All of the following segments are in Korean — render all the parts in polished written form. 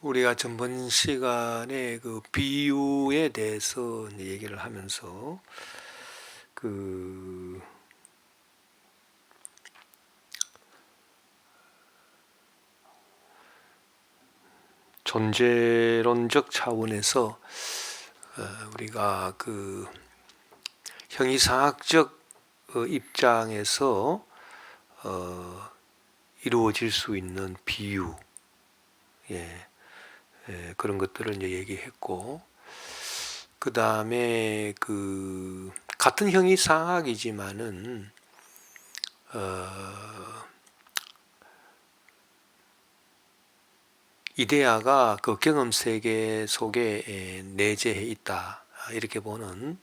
우리가 전번 시간에 그 비유에 대해서 이제 얘기를 하면서 그 존재론적 차원에서 우리가 그 형이상학적 입장에서 이루어질 수 있는 비유, 그런 것들을 이제 얘기했고, 그 다음에 그 같은 형이상학이지만은 이데아가 그 경험 세계 속에 내재해 있다, 이렇게 보는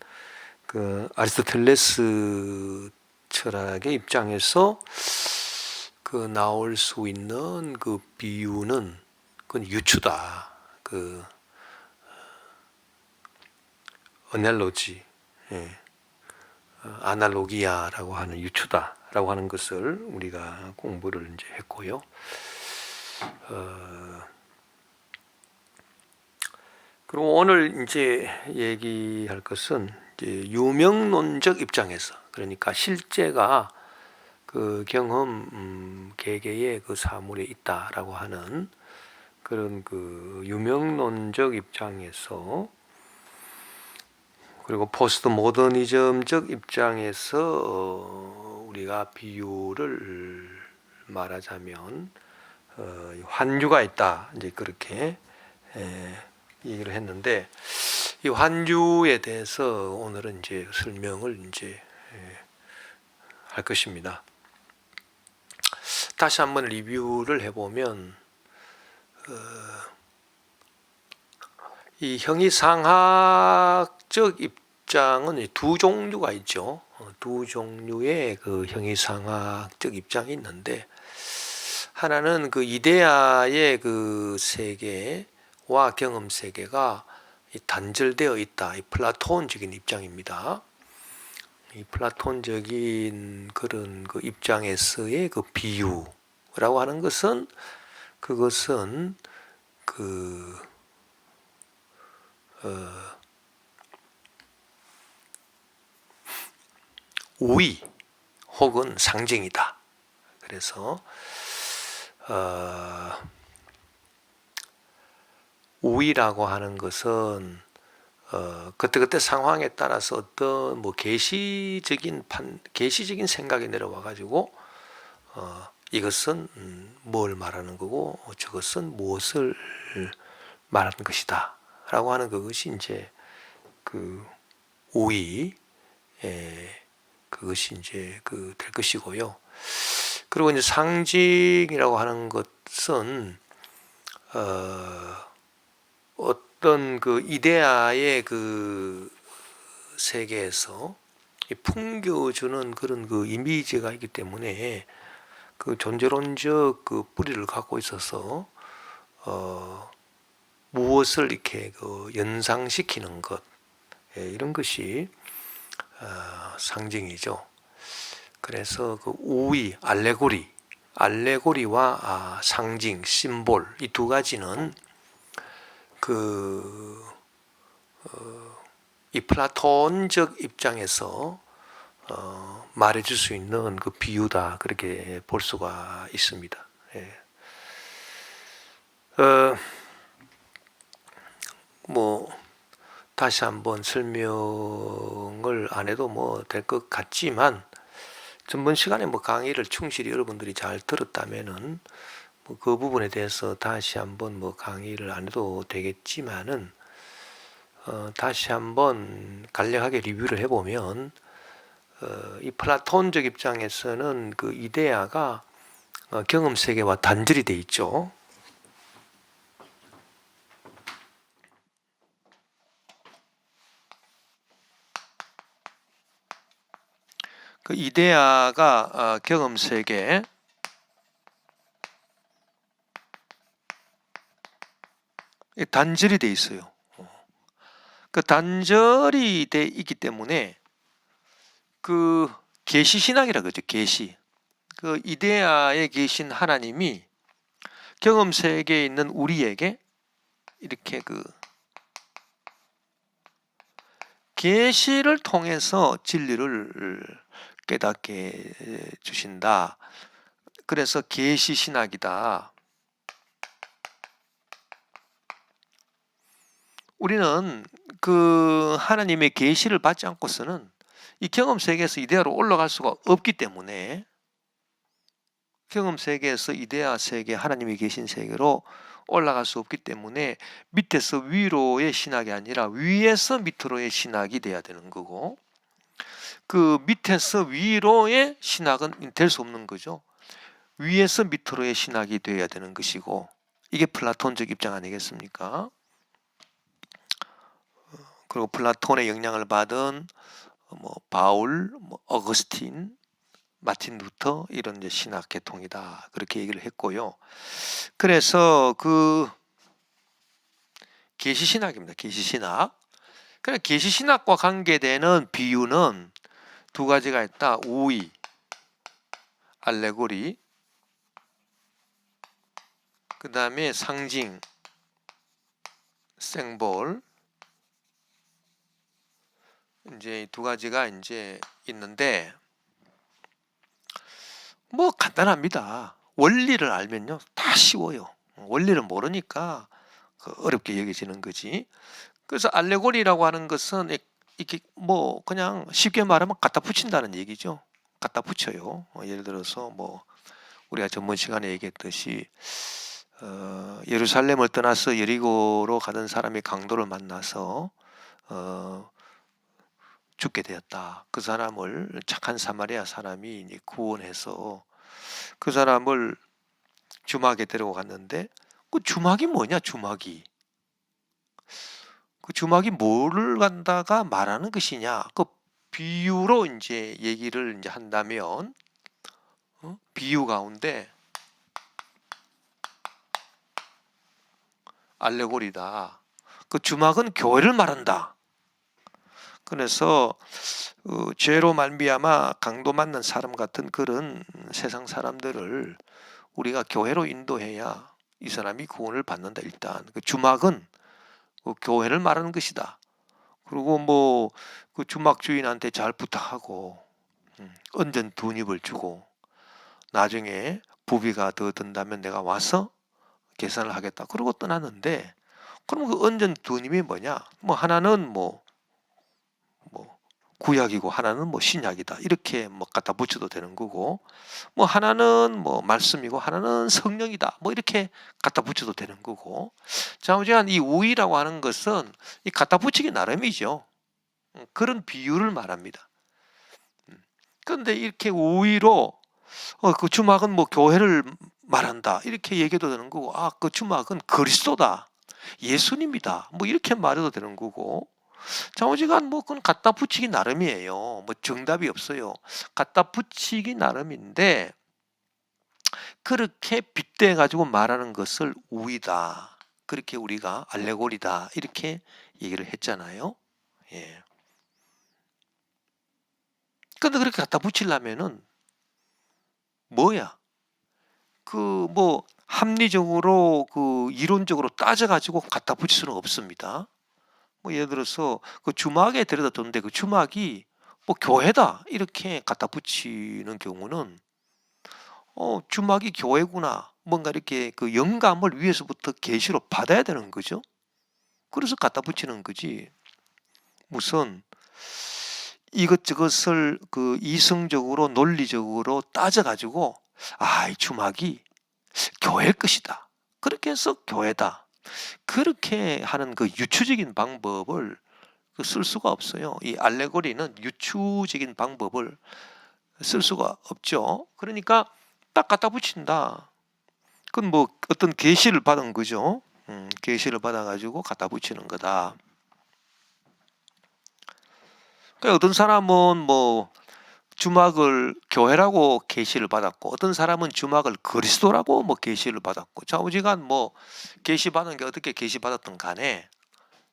그 아리스토텔레스 철학의 입장에서 그 나올 수 있는 그 비유는 그건 유추다. 그 어넬로지, 아날로기아라고 하는 유추다라고 하는 것을 우리가 공부를 이제 했고요. 그리고 오늘 이제 얘기할 것은 이제 유명론적 입장에서, 그러니까 실제가 그 경험 개개의 그 사물에 있다라고 하는 그런 그 유명론적 입장에서, 그리고 포스트 모더니즘적 입장에서 우리가 비유를 말하자면 환유가 있다, 이제 그렇게 얘기를 했는데, 이 환유에 대해서 오늘은 이제 설명을 이제 할 것입니다. 다시 한번 리뷰를 해보면, 이 형이상학적 입장은 두 종류가 있죠. 두 종류의 그 형이상학적 입장이 있는데, 하나는 그 이데아의 그 세계와 경험 세계가 단절되어 있다, 이 플라톤적인 입장입니다. 이 플라톤적인 그런 그 입장에서의 그 비유라고 하는 것은, 그것은 그 우의 혹은 상징이다. 그래서 우의라고 하는 것은 그때그때 상황에 따라서 어떤 뭐 계시적인 생각이 내려와 가지고 이것은 뭘 말하는 거고 저것은 무엇을 말하는 것이다라고 하는 그것이 이제 그 우의, 그것이 이제 그 될 것이고요. 그리고 이제 상징이라고 하는 것은 어떤 그 이데아의 그 세계에서 풍겨주는 그런 그 이미지가 있기 때문에 그 존재론적 그 뿌리를 갖고 있어서 무엇을 이렇게 그 연상시키는 것, 이런 것이 상징이죠. 그래서 그 우의, 알레고리와 상징, 심볼, 이 두 가지는 이 플라톤적 입장에서 말해줄 수 있는 그 비유다, 그렇게 볼 수가 있습니다. 뭐 다시 한번 설명을 안 해도 뭐 될 것 같지만, 전번 시간에 뭐 강의를 충실히 여러분들이 잘 들었다면은 뭐 그 부분에 대해서 다시 한번 뭐 강의를 안 해도 되겠지만은, 다시 한번 간략하게 리뷰를 해보면, 이 플라톤적 입장에서는 그 이데아가 경험 세계와 단절이 돼 있죠. 그 이데아가 경험 세계, 단절이 돼 있어요. 그 단절이 돼 있기 때문에 그 계시 신학이라 그러죠. 계시. 그 이데아에 계신 하나님이 경험 세계에 있는 우리에게 이렇게 그 계시를 통해서 진리를 깨닫게 주신다. 그래서 계시 신학이다. 우리는 그 하나님의 계시를 받지 않고서는 이 경험 세계에서 이데아로 올라갈 수가 없기 때문에, 경험 세계에서 이데아 세계, 하나님이 계신 세계로 올라갈 수 없기 때문에 밑에서 위로의 신학이 아니라 위에서 밑으로의 신학이 돼야 되는 거고, 그 밑에서 위로의 신학은 될 수 없는 거죠. 위에서 밑으로의 신학이 되어야 되는 것이고, 이게 플라톤적 입장 아니겠습니까? 그리고 플라톤의 영향을 받은 바울, 어거스틴, 마틴 루터 이런 이제 신학 계통이다, 그렇게 얘기를 했고요. 그래서 그 계시 신학입니다. 계시 신학. 그래, 계시 신학과 관계되는 비유는 두 가지가 있다. 우의, 알레고리, 그 다음에 상징, 생볼. 이제 두 가지가 이제 있는데, 뭐 간단합니다. 원리를 알면요 다 쉬워요. 원리를 모르니까 어렵게 여겨지는 거지. 그래서 알레고리라고 하는 것은 이렇게 뭐 그냥 쉽게 말하면 갖다 붙인다는 얘기죠. 갖다 붙여요. 예를 들어서 뭐 우리가 전번 시간에 얘기했듯이 예루살렘을 떠나서 여리고로 가던 사람이 강도를 만나서 죽게 되었다. 그 사람을 착한 사마리아 사람이 이제 구원해서 그 사람을 주막에 데리고 갔는데, 그 주막이 뭐냐, 주막이. 그 주막이 뭐를 갖다가 말하는 것이냐, 그 비유로 이제 얘기를 이제 한다면, 비유 가운데 알레고리다. 그 주막은 교회를 말한다. 그래서 죄로 말미암아 강도 맞는 사람 같은 그런 세상 사람들을 우리가 교회로 인도해야 이 사람이 구원을 받는다. 일단 그 주막은 그 교회를 말하는 것이다. 그리고 뭐 그 주막 주인한테 잘 부탁하고 은전 돈입을 주고 나중에 부비가 더 든다면 내가 와서 계산을 하겠다. 그러고 떠났는데, 그럼 그 은전 돈입이 뭐냐? 뭐 하나는 뭐 구약이고 하나는 뭐 신약이다. 이렇게 뭐 갖다 붙여도 되는 거고, 뭐 하나는 뭐 말씀이고 하나는 성령이다. 뭐 이렇게 갖다 붙여도 되는 거고. 자우지간 이 우의라고 하는 것은 이 갖다 붙이기 나름이죠. 그런 비유를 말합니다. 그런데 이렇게 우의로 그 주막은 뭐 교회를 말한다. 이렇게 얘기해도 되는 거고, 그 주막은 그리스도다. 예수님이다. 뭐 이렇게 말해도 되는 거고. 자오지간 뭐 그건 갖다 붙이기 나름이에요. 뭐 정답이 없어요. 갖다 붙이기 나름인데, 그렇게 빗대 가지고 말하는 것을 우이다. 그렇게 우리가 알레고리다. 이렇게 얘기를 했잖아요. 예. 근데 그렇게 갖다 붙이려면은 뭐야? 그 뭐 합리적으로 그 이론적으로 따져 가지고 갖다 붙일 수는 없습니다. 뭐 예를 들어서 그 주막에 데려다 뒀는데 그 주막이 뭐 교회다 이렇게 갖다 붙이는 경우는 주막이 교회구나, 뭔가 이렇게 그 영감을 위에서부터 계시로 받아야 되는 거죠. 그래서 갖다 붙이는 거지. 무슨 이것저것을 그 이성적으로 논리적으로 따져가지고 이 주막이 교회일 것이다. 그렇게 해서 교회다. 그렇게 하는 그 유추적인 방법을 쓸 수가 없어요. 이 알레고리는 유추적인 방법을 쓸 수가 없죠. 그러니까 딱 갖다 붙인다. 그건 뭐 어떤 계시를 받은 거죠. 계시를 받아가지고 갖다 붙이는 거다. 그러니까 어떤 사람은 뭐 주막을 교회라고 계시를 받았고, 어떤 사람은 주막을 그리스도라고 뭐 계시를 받았고, 좌우지간 뭐 계시 받은 게 어떻게 계시 받았든 간에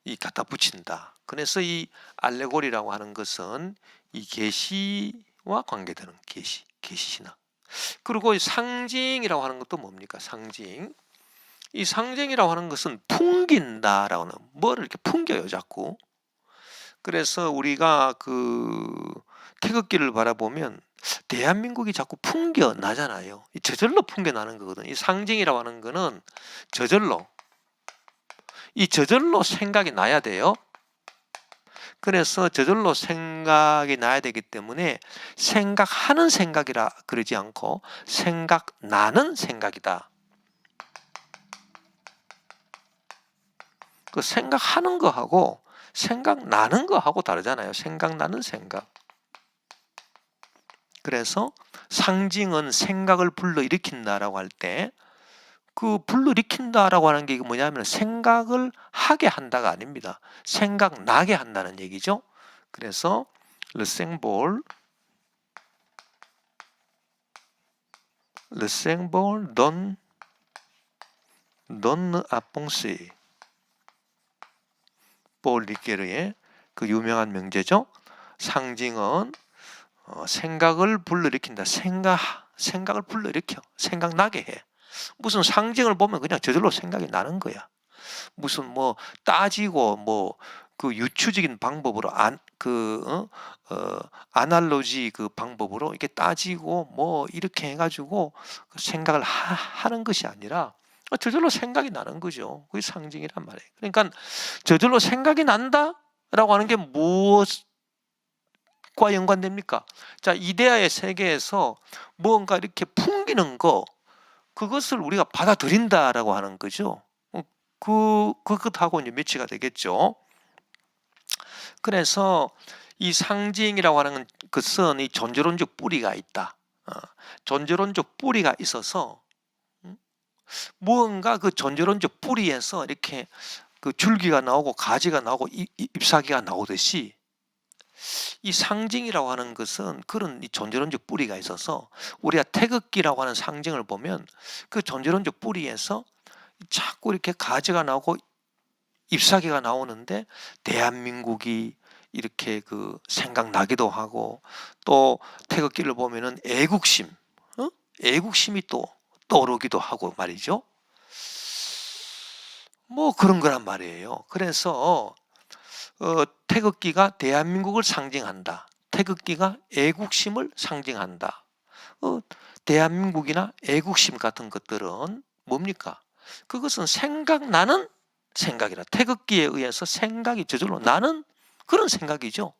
이 갖다 붙인다. 그래서 이 알레고리라고 하는 것은 이 계시와 관계되는 계시 신학. 그리고 상징이라고 하는 것도 뭡니까? 상징. 이 상징이라고 하는 것은 풍긴다라고 하는, 뭐를 이렇게 풍겨요 자꾸. 그래서 우리가 그 태극기를 바라보면 대한민국이 자꾸 풍겨 나잖아요. 저절로 풍겨 나는 거거든. 이 상징이라고 하는 거는 저절로, 이 저절로 생각이 나야 돼요. 그래서 저절로 생각이 나야 되기 때문에 생각하는 생각이라 그러지 않고 생각나는 생각이다. 그 생각하는 거하고 생각나는 거하고 다르잖아요. 생각나는 생각. 그래서 상징은 생각을 불러일으킨다라고 할 때, 그 불러일으킨다라고 하는 게 뭐냐면 생각을 하게 한다가 아닙니다. 생각나게 한다는 얘기죠. 그래서 le symbole donne à penser. 볼 리게르의 그 유명한 명제죠. 상징은 생각을 불러일으킨다. 생각을 불러일으켜. 생각나게 해. 무슨 상징을 보면 그냥 저절로 생각이 나는 거야. 무슨 뭐 따지고 뭐 그 유추적인 방법으로 아날로지 그 방법으로 이렇게 따지고 뭐 이렇게 해가지고 생각을 하는 것이 아니라 저절로 생각이 나는 거죠. 그게 상징이란 말이에요. 그러니까 저절로 생각이 난다라고 하는 게 무엇과 연관됩니까? 자, 이데아의 세계에서 뭔가 이렇게 풍기는 거, 그것을 우리가 받아들인다라고 하는 거죠. 그것하고 이제 매치가 되겠죠. 그래서 이 상징이라고 하는 것은 이 존재론적 뿌리가 있다. 존재론적 뿌리가 있어서 무언가 그 존재론적 뿌리에서 이렇게 그 줄기가 나오고 가지가 나오고 잎사귀가 나오듯이 이 상징이라고 하는 것은 그런 이 존재론적 뿌리가 있어서 우리가 태극기라고 하는 상징을 보면 그 존재론적 뿌리에서 자꾸 이렇게 가지가 나오고 잎사귀가 나오는데 대한민국이 이렇게 그 생각나기도 하고, 또 태극기를 보면은 애국심, 애국심이 또 떠오르기도 하고 말이죠. 뭐 그런 거란 말이에요. 그래서 태극기가 대한민국을 상징한다. 태극기가 애국심을 상징한다. 대한민국이나 애국심 같은 것들은 뭡니까? 그것은 생각나는 생각이라. 태극기에 의해서 생각이 저절로 나는 그런 생각이죠.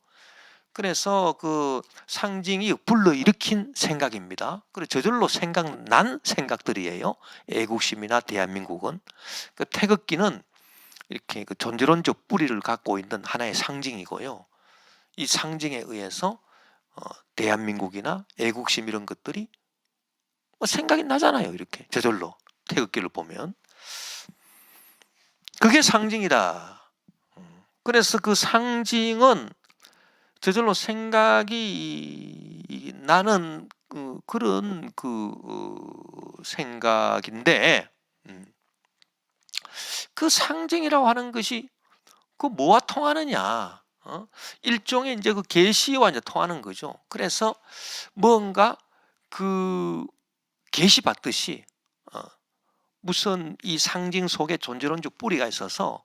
그래서 그 상징이 불러일으킨 생각입니다. 그래서 저절로 생각난 생각들이에요. 애국심이나 대한민국은. 그 태극기는 이렇게 그 존재론적 뿌리를 갖고 있는 하나의 상징이고요. 이 상징에 의해서 대한민국이나 애국심 이런 것들이 생각이 나잖아요. 이렇게 저절로 태극기를 보면. 그게 상징이다. 그래서 그 상징은 저절로 생각이 나는 그런 생각인데, 그 상징이라고 하는 것이 그 뭐와 통하느냐? 일종의 이제 그 계시와 이제 통하는 거죠. 그래서 뭔가 그 계시 받듯이 무슨 이 상징 속에 존재론적 뿌리가 있어서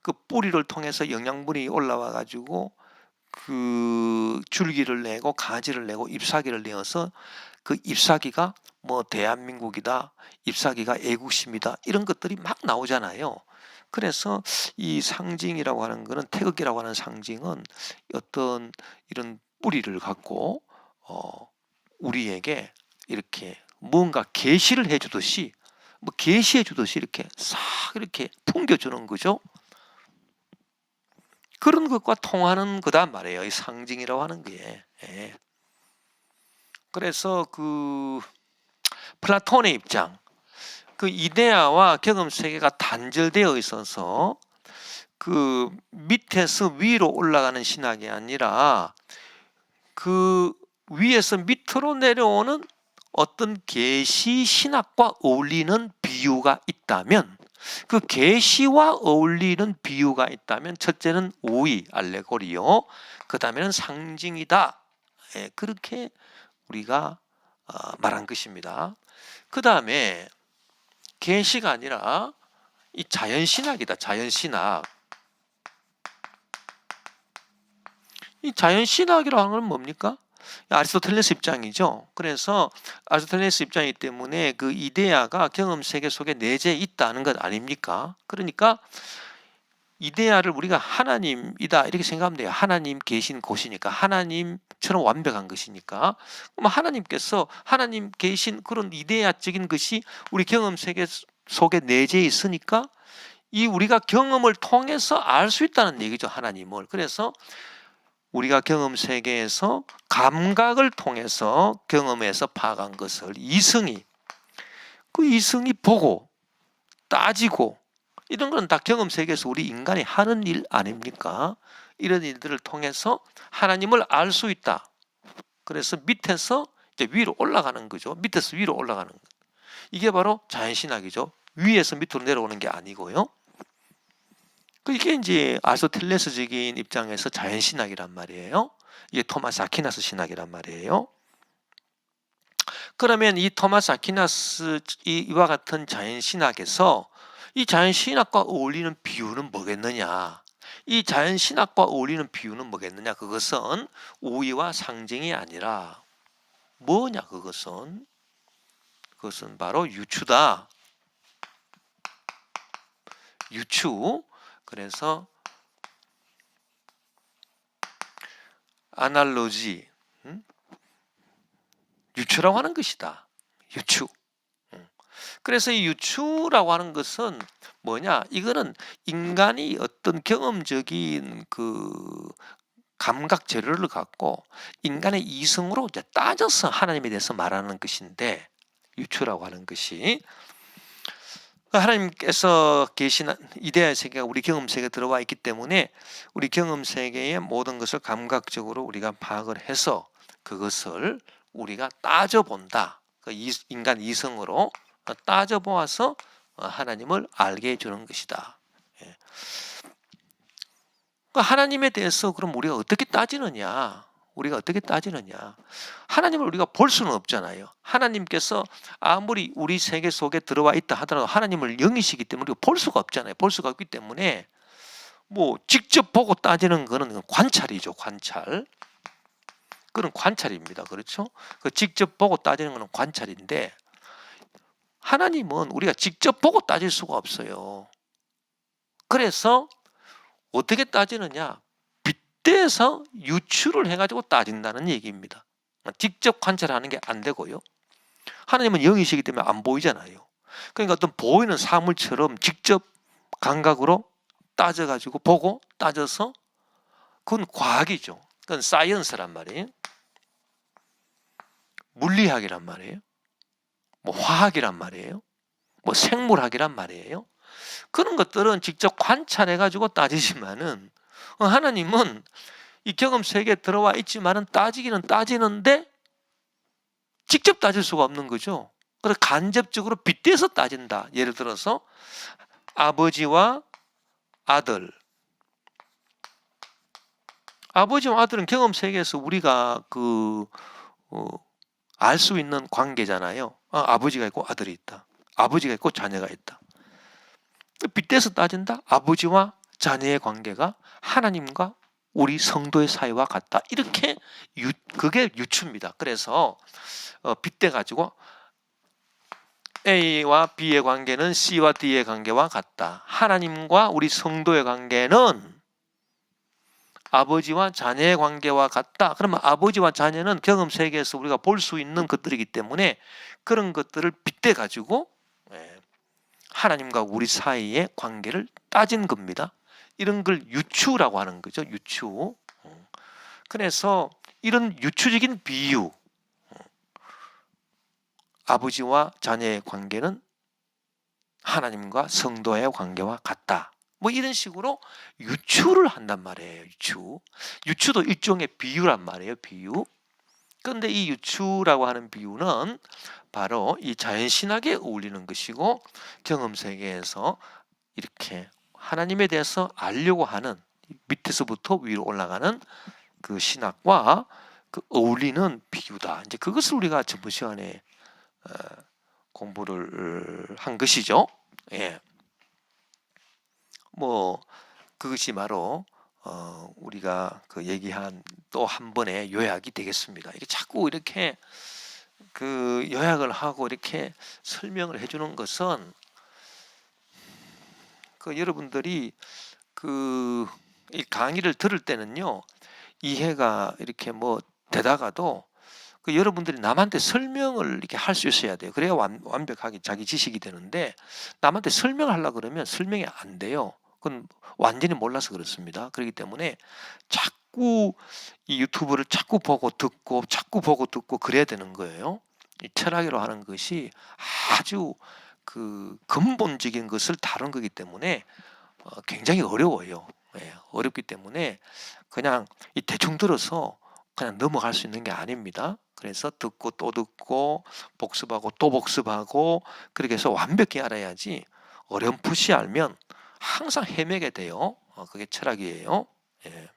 그 뿌리를 통해서 영양분이 올라와 가지고 그 줄기를 내고 가지를 내고 잎사귀를 내어서 그 잎사귀가 뭐 대한민국이다, 잎사귀가 애국심이다, 이런 것들이 막 나오잖아요. 그래서 이 상징이라고 하는 거는, 태극기라고 하는 상징은 어떤 이런 뿌리를 갖고 우리에게 이렇게 뭔가 계시를 해주듯이, 뭐 계시해 주듯이 이렇게 싹 이렇게 풍겨주는 거죠. 그런 것과 통하는 거다 말이에요. 이 상징이라고 하는 게. 예. 그래서 그 플라톤의 입장, 그 이데아와 경험 세계가 단절되어 있어서 그 밑에서 위로 올라가는 신학이 아니라 그 위에서 밑으로 내려오는 어떤 계시 신학과 어울리는 비유가 있다면, 그 계시와 어울리는 비유가 있다면 첫째는 오이, 알레고리요. 그 다음에는 상징이다. 예, 그렇게 우리가 말한 것입니다. 그 다음에 계시가 아니라 이 자연신학이다. 자연신학. 이 자연신학이라고 하는 건 뭡니까? 아리스토텔레스 입장이죠. 그래서 아리스토텔레스 입장이기 때문에 그 이데아가 경험 세계 속에 내재해 있다는 것 아닙니까? 그러니까 이데아를 우리가 하나님이다 이렇게 생각하면 돼요. 하나님 계신 곳이니까, 하나님처럼 완벽한 것이니까. 그럼 하나님께서 하나님 계신 그런 이데아적인 것이 우리 경험 세계 속에 내재해 있으니까 이 우리가 경험을 통해서 알 수 있다는 얘기죠. 하나님을. 그래서 우리가 경험 세계에서 감각을 통해서 경험해서 파악한 것을 이성이 보고 따지고 이런 건 다 경험 세계에서 우리 인간이 하는 일 아닙니까? 이런 일들을 통해서 하나님을 알 수 있다. 그래서 밑에서 이제 위로 올라가는 거죠. 밑에서 위로 올라가는 것. 이게 바로 자연신학이죠. 위에서 밑으로 내려오는 게 아니고요. 이게 이제 아리스토텔레스적인 입장에서 자연신학이란 말이에요. 이게 토마스 아퀴나스 신학이란 말이에요. 그러면 이 토마스 아퀴나스 이와 같은 자연신학에서 이 자연신학과 어울리는 비유는 뭐겠느냐? 이 자연신학과 어울리는 비유는 뭐겠느냐? 그것은 우위와 상징이 아니라 뭐냐? 그것은 바로 유추다. 유추. 그래서 아날로지, 유추라고 하는 것이다. 유추. 그래서 이 유추라고 하는 것은 뭐냐? 이거는 인간이 어떤 경험적인 그 감각 재료를 갖고 인간의 이성으로 이제 따져서 하나님에 대해서 말하는 것인데, 유추라고 하는 것이 하나님께서 계신 이데아 세계가 우리 경험 세계에 들어와 있기 때문에 우리 경험 세계의 모든 것을 감각적으로 우리가 파악을 해서 그것을 우리가 따져본다. 그 인간 이성으로 따져보아서 하나님을 알게 해주는 것이다. 하나님에 대해서 그럼 우리가 어떻게 따지느냐? 하나님을 우리가 볼 수는 없잖아요. 하나님께서 아무리 우리 세계 속에 들어와 있다 하더라도 하나님을 영이시기 때문에 우리가 볼 수가 없잖아요. 볼 수가 없기 때문에 뭐 직접 보고 따지는 거는 관찰이죠. 관찰. 그건 관찰입니다. 그렇죠? 그 직접 보고 따지는 거는 관찰인데 하나님은 우리가 직접 보고 따질 수가 없어요. 그래서 어떻게 따지느냐? 빗대서 유추를 해가지고 따진다는 얘기입니다. 직접 관찰하는 게 안 되고요. 하나님은 영이시기 때문에 안 보이잖아요. 그러니까 어떤 보이는 사물처럼 직접 감각으로 따져가지고 보고 따져서 그건 과학이죠. 그건 사이언스란 말이에요. 물리학이란 말이에요. 뭐 화학이란 말이에요. 뭐 생물학이란 말이에요. 그런 것들은 직접 관찰해가지고 따지지만은 하나님은 이 경험 세계에 들어와 있지만은 따지기는 따지는데 직접 따질 수가 없는 거죠. 그래서 간접적으로 빗대서 따진다. 예를 들어서 아버지와 아들. 아버지와 아들은 경험 세계에서 우리가 알 수 있는 관계잖아요. 아버지가 있고 아들이 있다. 아버지가 있고 자녀가 있다. 빗대서 따진다. 아버지와 자녀의 관계가 하나님과 우리 성도의 사이와 같다. 이렇게 그게 유추입니다. 그래서 빗대 가지고 A와 B의 관계는 C와 D의 관계와 같다. 하나님과 우리 성도의 관계는 아버지와 자녀의 관계와 같다. 그러면 아버지와 자녀는 경험 세계에서 우리가 볼 수 있는 것들이기 때문에 그런 것들을 빗대 가지고 하나님과 우리 사이의 관계를 따진 겁니다. 이런 걸 유추라고 하는 거죠. 유추. 그래서 이런 유추적인 비유, 아버지와 자녀의 관계는 하나님과 성도의 관계와 같다. 뭐 이런 식으로 유추를 한단 말이에요. 유추도 일종의 비유란 말이에요. 비유. 그런데 이 유추라고 하는 비유는 바로 이 자연신학에 어울리는 것이고 경험 세계에서 이렇게 하나님에 대해서 알려고 하는 밑에서부터 위로 올라가는 그 신학과 그 어울리는 비유다. 이제 그것을 우리가 저번 시간에 공부를 한 것이죠. 예. 뭐 그것이 바로 우리가 그 얘기한 또 한 번의 요약이 되겠습니다. 이게 자꾸 이렇게 그 요약을 하고 이렇게 설명을 해주는 것은 그 여러분들이 그 이 강의를 들을 때는요, 이해가 이렇게 뭐 되다가도 그 여러분들이 남한테 설명을 이렇게 할 수 있어야 돼요. 그래야 완벽하게 자기 지식이 되는데, 남한테 설명하려고 그러면 설명이 안 돼요. 그건 완전히 몰라서 그렇습니다. 그렇기 때문에 자꾸 이 유튜브를 자꾸 보고 듣고 자꾸 보고 듣고 그래야 되는 거예요. 이 철학이라고 하는 것이 아주 그 근본적인 것을 다룬 거기 때문에 굉장히 어려워요. 예, 어렵기 때문에 그냥 이 대충 들어서 그냥 넘어갈 수 있는 게 아닙니다. 그래서 듣고 또 듣고 복습하고 또 복습하고 그렇게 해서 완벽히 알아야지, 어렴풋이 알면 항상 헤매게 돼요. 그게 철학이에요. 예.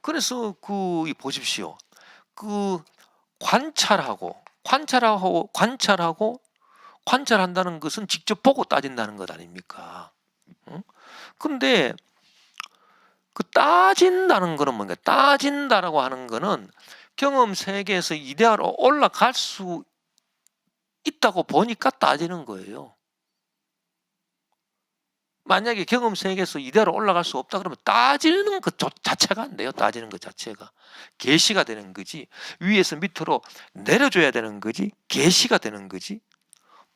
그래서 보십시오. 그 관찰한다는 것은 직접 보고 따진다는 것 아닙니까? 응? 근데 그 따진다는 거는 뭔가, 따진다라고 하는 거는 경험 세계에서 이데아로 올라갈 수 있다고 보니까 따지는 거예요. 만약에 경험 세계에서 이대로 올라갈 수 없다 그러면 따지는 것 자체가 안 돼요. 따지는 것 자체가 계시가 되는 거지, 위에서 밑으로 내려줘야 되는 거지 계시가 되는 거지,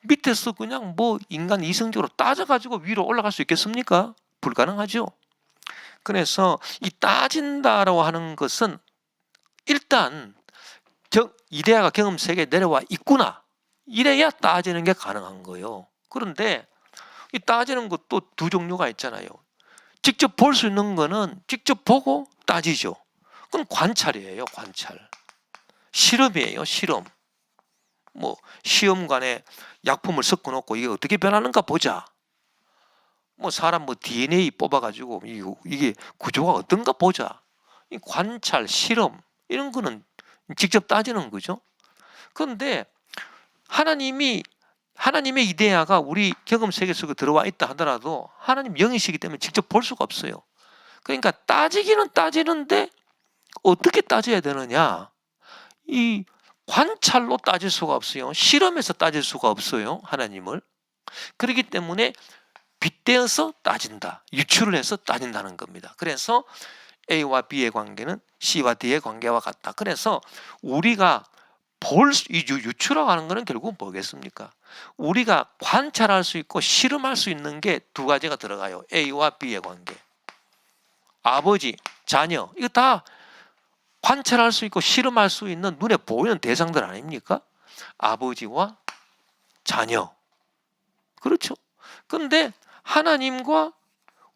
밑에서 그냥 뭐 인간 이성적으로 따져가지고 위로 올라갈 수 있겠습니까? 불가능하죠. 그래서 이 따진다라고 하는 것은 일단 이데아가 경험 세계에 내려와 있구나, 이래야 따지는 게 가능한 거예요. 그런데 이 따지는 것도 두 종류가 있잖아요. 직접 볼 수 있는 거는 직접 보고 따지죠. 그건 관찰이에요. 관찰. 실험이에요. 실험. 뭐 시험관에 약품을 섞어 놓고 이게 어떻게 변하는가 보자. 뭐 사람 뭐 DNA 뽑아가지고 이게 구조가 어떤가 보자. 이 관찰, 실험 이런 거는 직접 따지는 거죠. 그런데 하나님의 이데아가 우리 경험 세계 속에 들어와 있다 하더라도 하나님 영이시기 때문에 직접 볼 수가 없어요. 그러니까 따지기는 따지는데 어떻게 따져야 되느냐? 이 관찰로 따질 수가 없어요. 실험에서 따질 수가 없어요. 하나님을. 그렇기 때문에 빗대어서 따진다. 유추를 해서 따진다는 겁니다. 그래서 A와 B의 관계는 C와 D의 관계와 같다. 그래서 우리가 유추라고 하는 것은 결국 뭐겠습니까? 우리가 관찰할 수 있고 실험할 수 있는 게 두 가지가 들어가요. A와 B의 관계. 아버지, 자녀, 이거 다 관찰할 수 있고 실험할 수 있는 눈에 보이는 대상들 아닙니까? 아버지와 자녀. 그렇죠? 그런데 하나님과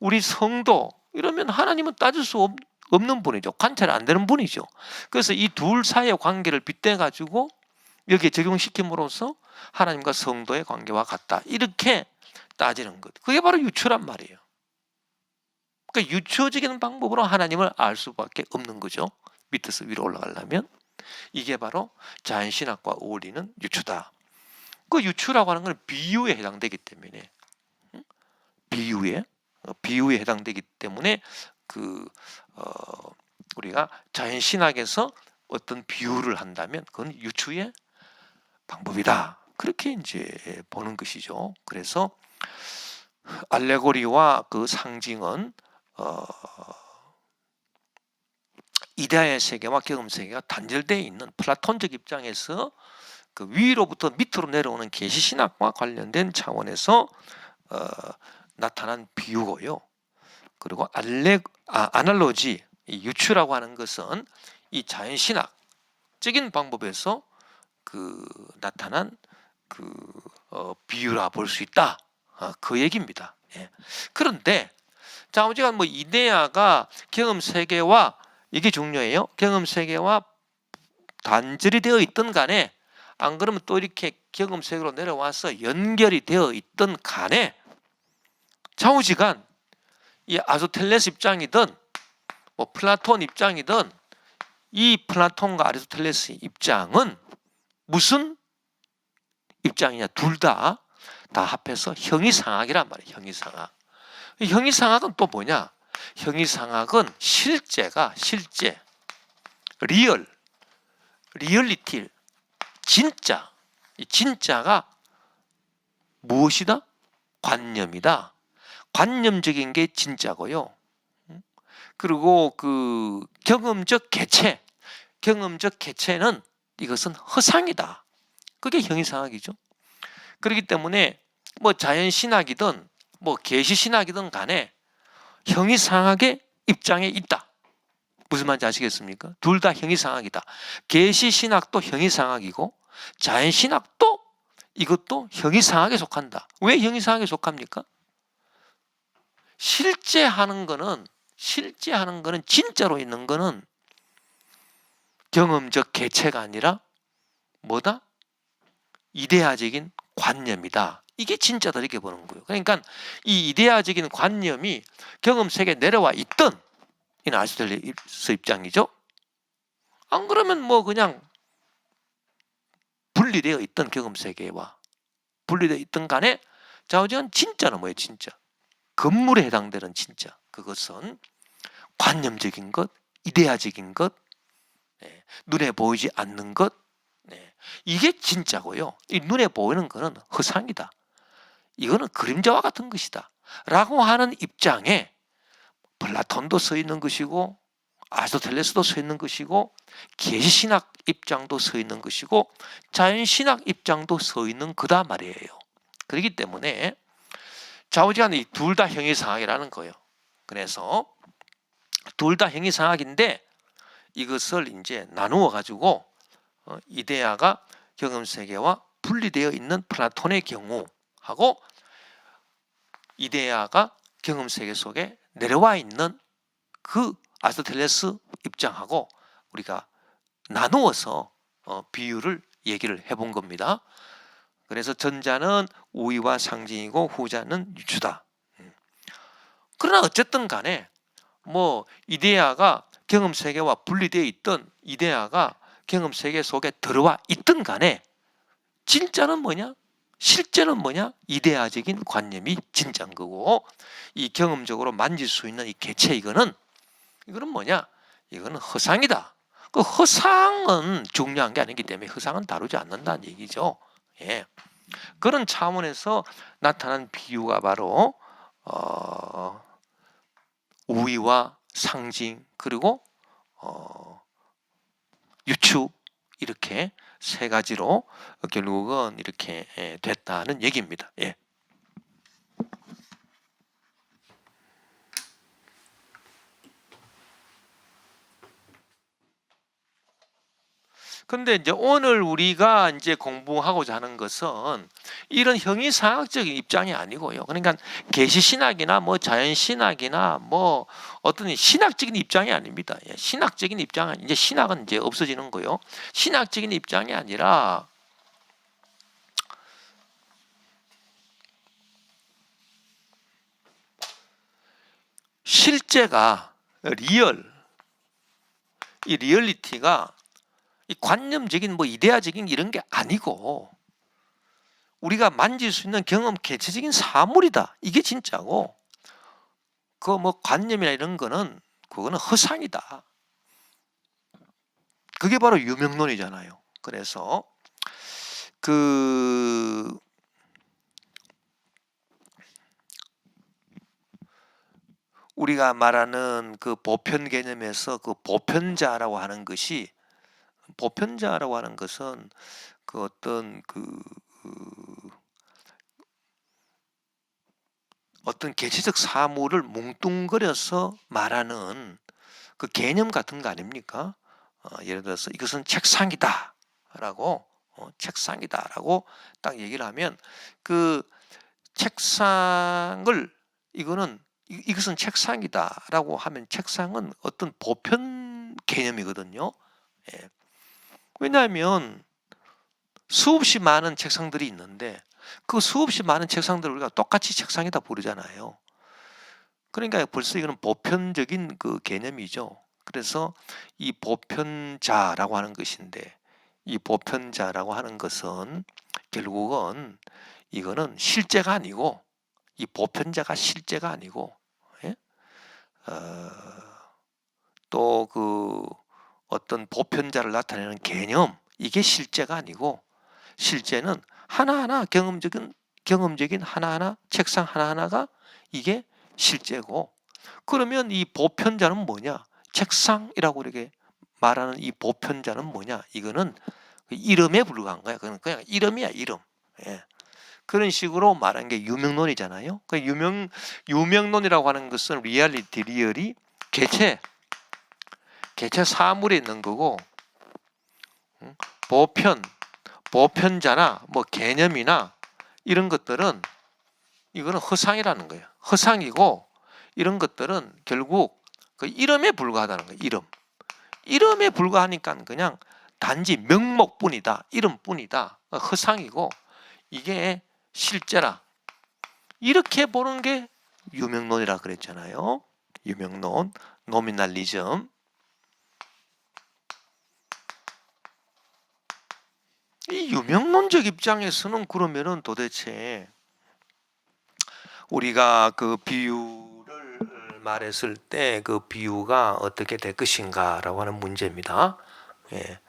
우리 성도, 이러면 하나님은 따질 수 없는 분이죠. 관찰 안 되는 분이죠. 그래서 이 둘 사이의 관계를 빗대가지고 여기에 적용시킴으로써 하나님과 성도의 관계와 같다, 이렇게 따지는 것. 그게 바로 유추란 말이에요. 그러니까 유추적인 방법으로 하나님을 알 수밖에 없는 거죠. 밑에서 위로 올라가려면. 이게 바로 자연신학과 어울리는 유추다. 그 유추라고 하는 건 비유에 해당되기 때문에, 비유에 해당되기 때문에 우리가 자연신학에서 어떤 비유를 한다면 그건 유추의 방법이다. 그렇게 이제 보는 것이죠. 그래서 알레고리와 그 상징은 이데아의 세계와 경험 세계가 단절되어 있는 플라톤적 입장에서 그 위로부터 밑으로 내려오는 계시신학과 관련된 차원에서 나타난 비유고요. 그리고 아날로지, 유추라고 하는 것은 이 자연신학적인 방법에서 나타난 비유라 볼 수 있다. 그 얘기입니다. 예. 그런데 자, 어지간 뭐 이데아가 경험 세계와, 이게 중요해요. 경험 세계와 단절이 되어 있던 간에, 안 그러면 또 이렇게 경험 세계로 내려와서 연결이 되어 있던 간에, 좌우지간 이 아리스토텔레스 입장이든 뭐 플라톤 입장이든, 이 플라톤과 아리스토텔레스 입장은 무슨 입장이냐? 둘 다 다 합해서 형이상학이란 말이에요. 형이상학. 형이상학은 또 뭐냐? 형이상학은 실제가 실제, 리얼리티, 진짜. 이 진짜가 무엇이다? 관념이다. 관념적인 게 진짜고요. 그리고 그 경험적 개체는 이것은 허상이다. 그게 형이상학이죠. 그렇기 때문에 뭐 자연신학이든 뭐 계시신학이든 간에 형이상학의 입장에 있다. 무슨 말인지 아시겠습니까? 둘 다 형이상학이다. 계시신학도 형이상학이고 자연신학도 이것도 형이상학에 속한다. 왜 형이상학에 속합니까? 실제 하는 거는 진짜로 있는 거는 경험적 개체가 아니라 뭐다? 이데아적인 관념이다. 이게 진짜다 이렇게 보는 거예요. 그러니까 이 이데아적인 관념이 경험 세계에 내려와 있던 이는 아리스토텔레스 입장이죠. 안 그러면 뭐 그냥 분리되어 있던 경험 세계와 분리되어 있던 간에 좌우지간 진짜는 뭐예요? 진짜. 건물에 해당되는 진짜. 그것은 관념적인 것, 이데아적인 것, 눈에 보이지 않는 것, 이게 진짜고요. 이 눈에 보이는 것은 허상이다. 이거는 그림자와 같은 것이다. 라고 하는 입장에 플라톤도 서 있는 것이고 아리스토텔레스도 서 있는 것이고 계시신학 입장도 서 있는 것이고 자연신학 입장도 서 있는 거다 말이에요. 그렇기 때문에 좌우지간 이 둘 다 형이상학이라는 거예요. 그래서 둘 다 형이상학인데 이것을 이제 나누어 가지고 이데아가 경험세계와 분리되어 있는 플라톤의 경우하고 이데아가 경험세계 속에 내려와 있는 그 아리스토텔레스 입장하고 우리가 나누어서 비유를 얘기를 해본 겁니다. 그래서 전자는 우위와 상징이고 후자는 유추다. 그러나 어쨌든 간에 뭐 이데아가 경험세계와 분리되어 있던 이데아가 경험세계 속에 들어와 있든 간에 진짜는 뭐냐? 실제는 뭐냐? 이데아적인 관념이 진짜인 거고 이 경험적으로 만질 수 있는 이 개체 이거는 뭐냐? 이거는 허상이다. 그 허상은 중요한 게 아니기 때문에 허상은 다루지 않는다는 얘기죠. 예. 그런 차원에서 나타난 비유가 바로 우위와 상징 그리고 유추 이렇게 세 가지로 결국은 이렇게 됐다는 얘기입니다. 예. 근데 이제 오늘 우리가 이제 공부하고자 하는 것은 이런 형이상학적인 입장이 아니고요. 그러니까 계시신학이나 뭐 자연신학이나 뭐 어떤 신학적인 입장이 아닙니다. 신학적인 입장은 이제 신학은 이제 없어지는 거요. 신학적인 입장이 아니라 실제가 이 리얼리티가 이 관념적인 뭐 이데아적인 이런 게 아니고 우리가 만질 수 있는 경험 개체적인 사물이다. 이게 진짜고 그 뭐 관념이나 이런 거는 그거는 허상이다. 그게 바로 유명론이잖아요. 그래서 그 우리가 말하는 그 보편 개념에서 그 보편자라고 하는 것은 그 어떤 어떤 개체적 사물을 뭉뚱그려서 말하는 그 개념 같은 거 아닙니까? 예를 들어서 이것은 책상이다라고 책상이다라고 딱 얘기를 하면 그 책상을 이것은 책상이다라고 하면 책상은 어떤 보편 개념이거든요. 예. 왜냐하면 수없이 많은 책상들이 있는데 그 수없이 많은 책상들을 우리가 똑같이 책상이다 부르잖아요. 그러니까 벌써 이거는 보편적인 그 개념이죠. 그래서 이 보편자라고 하는 것인데 이 보편자라고 하는 것은 결국은 이거는 실제가 아니고 이 보편자가 실제가 아니고 예? 또 그 어떤 보편자를 나타내는 개념 이게 실제가 아니고 실제는 하나하나 경험적인 하나하나 책상 하나하나가 이게 실제고 그러면 이 보편자는 뭐냐? 책상이라고 이렇게 말하는 이 보편자는 뭐냐? 이거는 이름에 불과한 거야. 그냥 이름이야, 이름. 예. 그런 식으로 말한 게 유명론이잖아요. 그 유명론이라고 하는 것은 리얼리티, 리얼이 개체 사물에 있는 거고, 보편자나 뭐 개념이나 이런 것들은 이거는 허상이라는 거예요. 허상이고 이런 것들은 결국 그 이름에 불과하다는 거예요. 이름에 불과하니까 그냥 단지 명목뿐이다. 이름뿐이다. 허상이고 이게 실제라. 이렇게 보는 게 유명론이라 그랬잖아요. 유명론, 노미널리즘. 이 유명론적 입장에서는 그러면은 도대체 우리가 그 비유를 말했을 때 그 비유가 어떻게 될 것인가라고 하는 문제입니다. 예.